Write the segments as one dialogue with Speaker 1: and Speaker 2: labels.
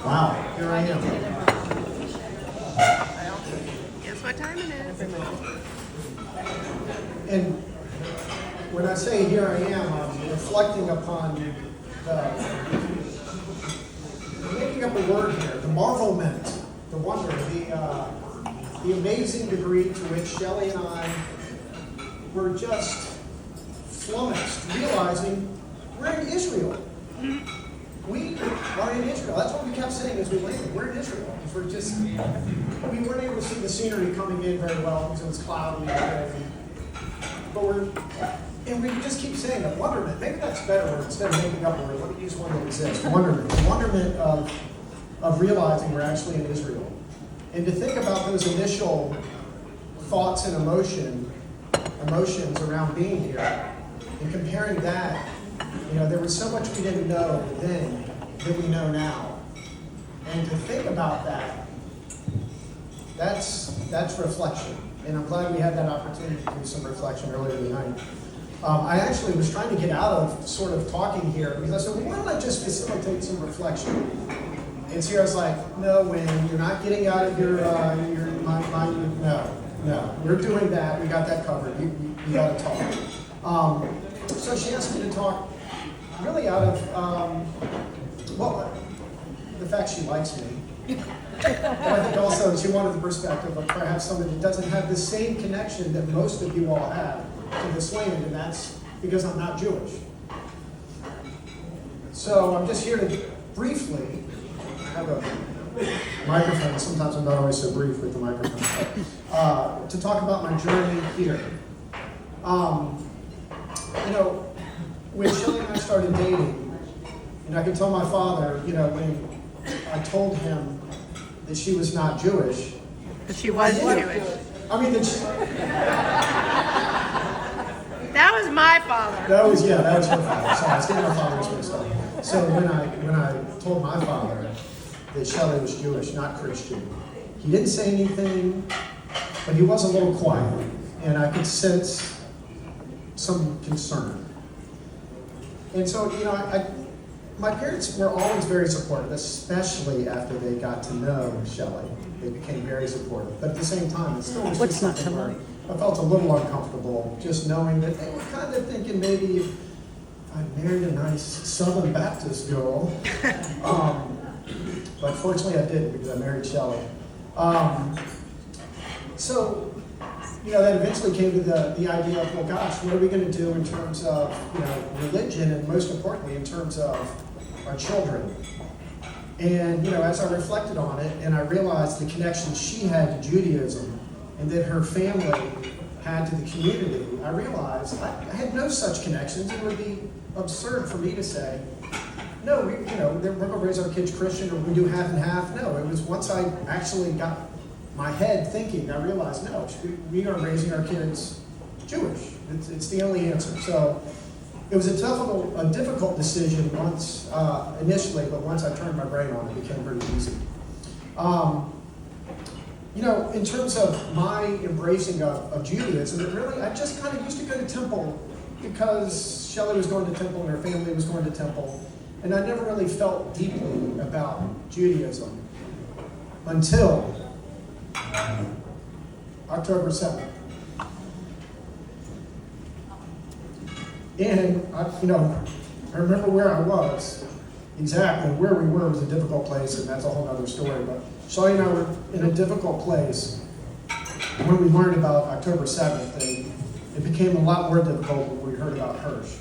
Speaker 1: Wow, here I am.
Speaker 2: Guess what time it is?
Speaker 1: And when I say here I am, I'm reflecting upon making up a word here, the marvelment, the wonder, the amazing degree to which Shelley and I were just flummoxed, realizing we're in Israel. We are in Israel. That's what we kept saying as we landed. We're in Israel. We weren't able to see the scenery coming in very well because it was cloudy and heavy. And we just keep saying that wonderment. Maybe that's a better word instead of making up a word. Let me use one that exists. Wonderment. The wonderment of realizing we're actually in Israel. And to think about those initial thoughts and emotions around being here, and comparing that, there was so much we didn't know then that we know now. And to think about that's reflection. And I'm glad we had that opportunity to do some reflection earlier tonight. I actually was trying to get out of sort of talking here because I said, well, why don't I just facilitate some reflection? And so I was like, no, Wayne, you're not getting out of your mind. No, we're doing that. We got that covered. You got to talk. So she asked me to talk really out of, the fact she likes me. But I think also she wanted the perspective of perhaps somebody that doesn't have the same connection that most of you all have to this land, and that's because I'm not Jewish. So I'm just here to briefly, I have a microphone, sometimes I'm not always so brief with the microphone, to talk about my journey here. When Shelley and I started dating, I could tell my father, when I told him that she was not Jewish.
Speaker 2: But she was Jewish.
Speaker 1: I mean,
Speaker 2: That was my father.
Speaker 1: that was her father. Sorry, I was getting my father's mixed up. So when I told my father that Shelley was Jewish, not Christian, he didn't say anything, but he was a little quiet, and I could sense some concern. And so, my parents were always very supportive, especially after they got to know Shelley. They became very supportive. But at the same time, it still was just something where I felt a little uncomfortable just knowing that they were kind of thinking maybe if I married a nice Southern Baptist girl. But fortunately I didn't because I married Shelley. So, that eventually came to the idea of, well, gosh, what are we going to do in terms of, religion, and most importantly, in terms of our children? And, as I reflected on it, and I realized the connection she had to Judaism, and that her family had to the community, I realized I had no such connections. It would be absurd for me to say, no, we're going to raise our kids Christian, or we do half and half. No, it was once I actually got my head thinking, I realized, no, we are raising our kids Jewish. It's the only answer. So it was a difficult decision once initially, but once I turned my brain on, it became pretty easy. In terms of my embracing of Judaism, I just kind of used to go to temple because Shelley was going to temple and her family was going to temple, and I never really felt deeply about Judaism until October 7th. And I remember where I was. Exactly where we were was a difficult place, and that's a whole other story. But Shelley and I were in a difficult place when we learned about October 7th, and it became a lot more difficult when we heard about Hirsch.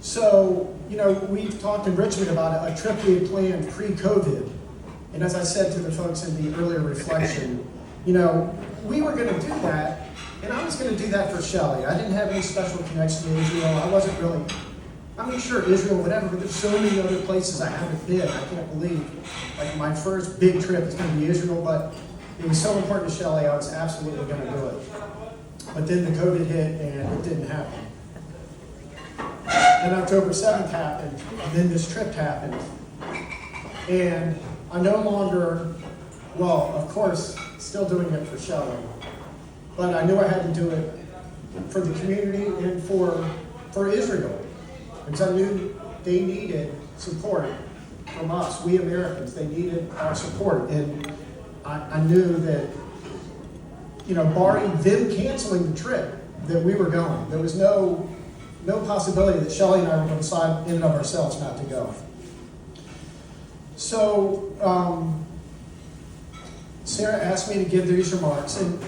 Speaker 1: So, we talked in Richmond about a trip we had planned pre-COVID. And as I said to the folks in the earlier reflection, we were going to do that, and I was going to do that for Shelley. I didn't have any special connection to Israel. I wasn't really, sure, Israel, whatever, but there's so many other places I haven't been. I can't believe, my first big trip is going to be Israel, but it was so important to Shelley, I was absolutely going to do it. But then the COVID hit, and it didn't happen. Then October 7th happened, and then this trip happened. And I no longer, of course, still doing it for Shelley, but I knew I had to do it for the community and for Israel. Because I knew they needed support from us, we Americans. They needed our support. And I knew that, barring them canceling the trip, that we were going. There was no possibility that Shelley and I were going to decide in and of ourselves not to go. So, Sarah asked me to give these remarks, and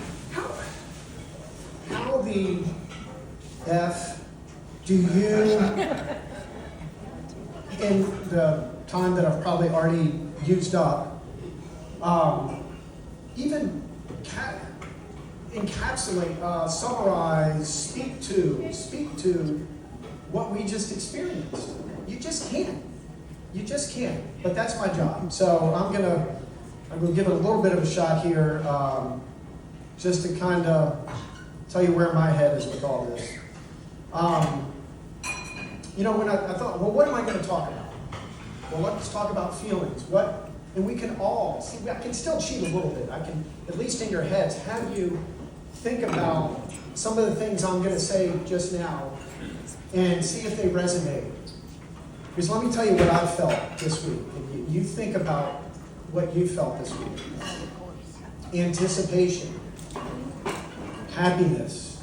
Speaker 1: how the F do you, in the time that I've probably already used up, even encapsulate, summarize, speak to what we just experienced? You just can't. You just can't. But that's my job. So I'm gonna give it a little bit of a shot here, just to kind of tell you where my head is with all this. When I thought, well, what am I going to talk about? Well, let's talk about feelings. And we can all see. I can still cheat a little bit. I can, at least in your heads, have you think about some of the things I'm going to say just now, and see if they resonate. Because let me tell you what I felt this week. And you think about what you felt this week. Anticipation, happiness,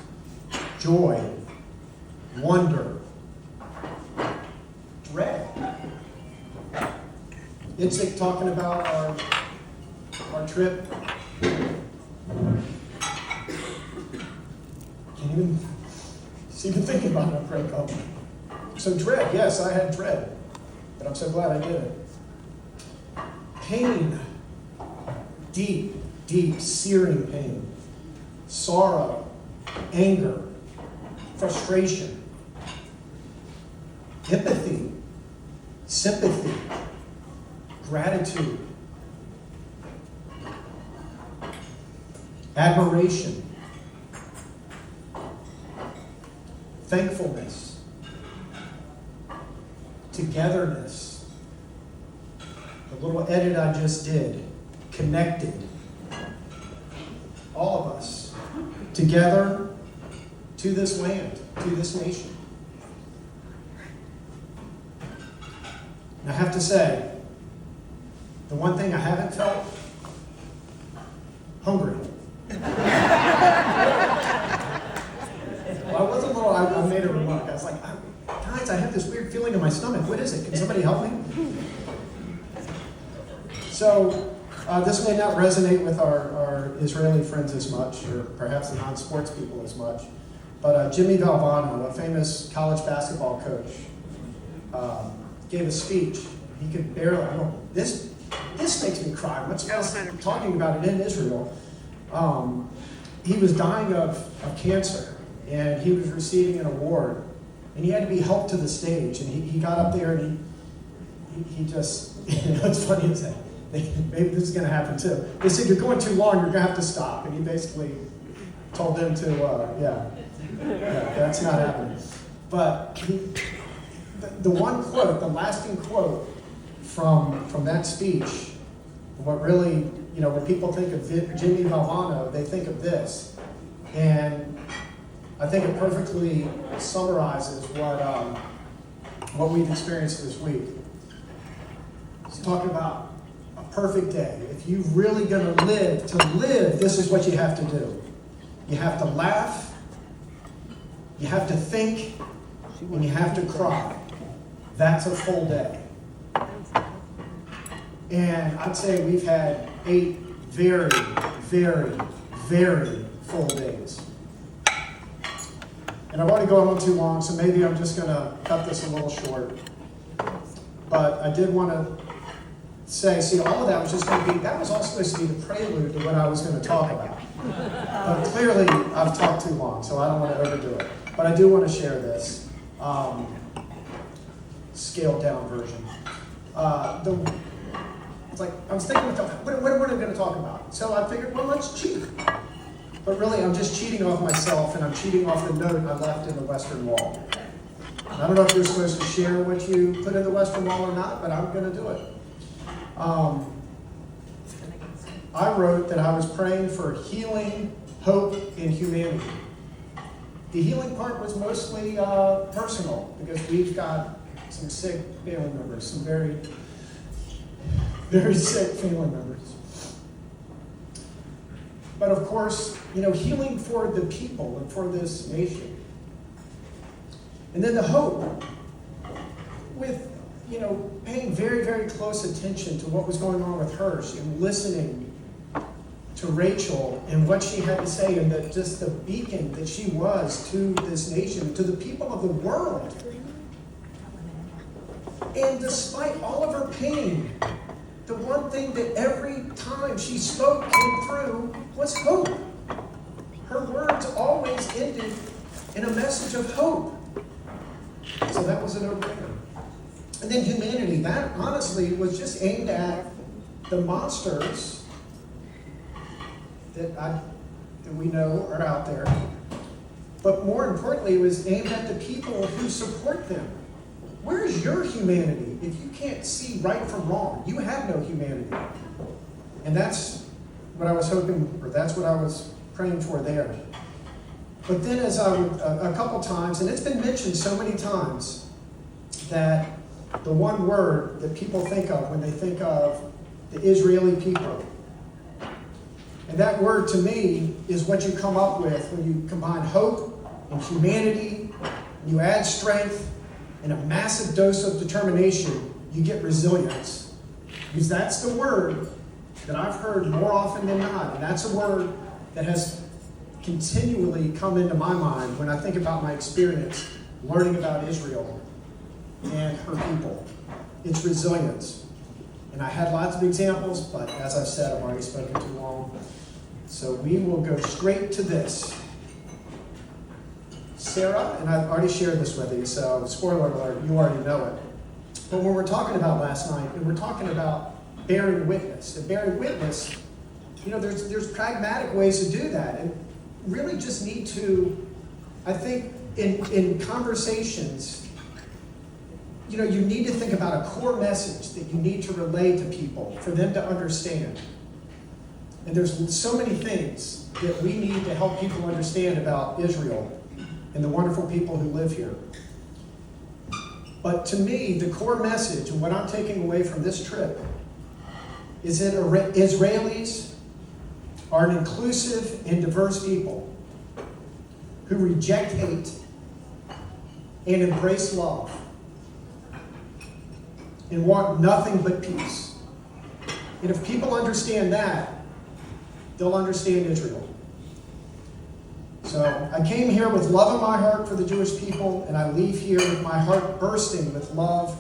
Speaker 1: joy, wonder, dread. It's like talking about our trip. Can't even think about it, breakup. So dread, yes, I had dread, but I'm so glad I did it. Pain, deep, searing pain. Sorrow, anger, frustration, empathy, sympathy, gratitude, admiration, thankfulness, togetherness, the little edit I just did, connected, all of us, together to this land, to this nation. And I have to say, the one thing I haven't felt, hungry. Well, I was a little, I made a remark. I was like, guys, I have this weird feeling in my stomach. What is it? Can somebody help me? So, this may not resonate with our Israeli friends as much, or perhaps the non-sports people as much, but Jimmy Valvano, a famous college basketball coach, gave a speech. He could barely, this makes me cry, much less talking about it in Israel. He was dying of cancer, and he was receiving an award, and he had to be helped to the stage, and he got up there, and he just, it's funny as that. Maybe this is going to happen too. They said, you're going too long, you're going to have to stop. And he basically told them to, that's not happening. But the one quote, the lasting quote from that speech, what really, when people think of Jimmy Valvano, they think of this. And I think it perfectly summarizes what we've experienced this week. He's talking about perfect day. If you're really going to live, this is what you have to do. You have to laugh, you have to think, and you have to cry. That's a full day. And I'd say we've had 8 very, very, very full days. And I've already gone on too long, so maybe I'm just going to cut this a little short. But I did want to say, all of that was just going to be, that was all supposed to be the prelude to what I was going to talk about. But clearly, I've talked too long, so I don't want to overdo it. But I do want to share this scaled down version. It's like, I was thinking, what am I going to talk about? So I figured, well, let's cheat. But really, I'm just cheating off myself, and I'm cheating off the note I left in the Western Wall. And I don't know if you're supposed to share what you put in the Western Wall or not, but I'm going to do it. I wrote that I was praying for healing, hope, and humanity. The healing part was mostly personal, because we've got some sick family members, some very, very sick family members. But of course, healing for the people and for this nation. And then the hope with, paying very, very close attention to what was going on with her and listening to Rachel and what she had to say, and that just the beacon that she was to this nation, to the people of the world. And despite all of her pain, the one thing that every time she spoke came through was hope. Her words always ended in a message of hope. So that was a no-brainer. And then humanity, that honestly was just aimed at the monsters that we know are out there. But more importantly, it was aimed at the people who support them. Where's your humanity if you can't see right from wrong? You have no humanity. And that's what I was hoping, or that's what I was praying for there. But then as a couple times, and it's been mentioned so many times, that the one word that people think of when they think of the Israeli people, and that word to me is what you come up with when you combine hope and humanity, and you add strength and a massive dose of determination, you get resilience. Because that's the word that I've heard more often than not, and that's a word that has continually come into my mind when I think about my experience learning about Israel and her people. It's resilience. And I had lots of examples, but as I've said, I've already spoken too long. So we will go straight to this. Sarah, and I've already shared this with you, so spoiler alert, you already know it. But when we're talking about last night, and we're talking about bearing witness, and bearing witness, there's pragmatic ways to do that, and really just need to, I think, in conversations, you need to think about a core message that you need to relay to people for them to understand. And there's so many things that we need to help people understand about Israel and the wonderful people who live here. But to me, the core message and what I'm taking away from this trip is that Israelis are an inclusive and diverse people who reject hate and embrace love and want nothing but peace. And if people understand that, they'll understand Israel. So I came here with love in my heart for the Jewish people, and I leave here with my heart bursting with love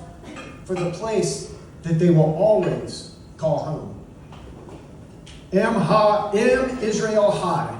Speaker 1: for the place that they will always call home. Am Israel High.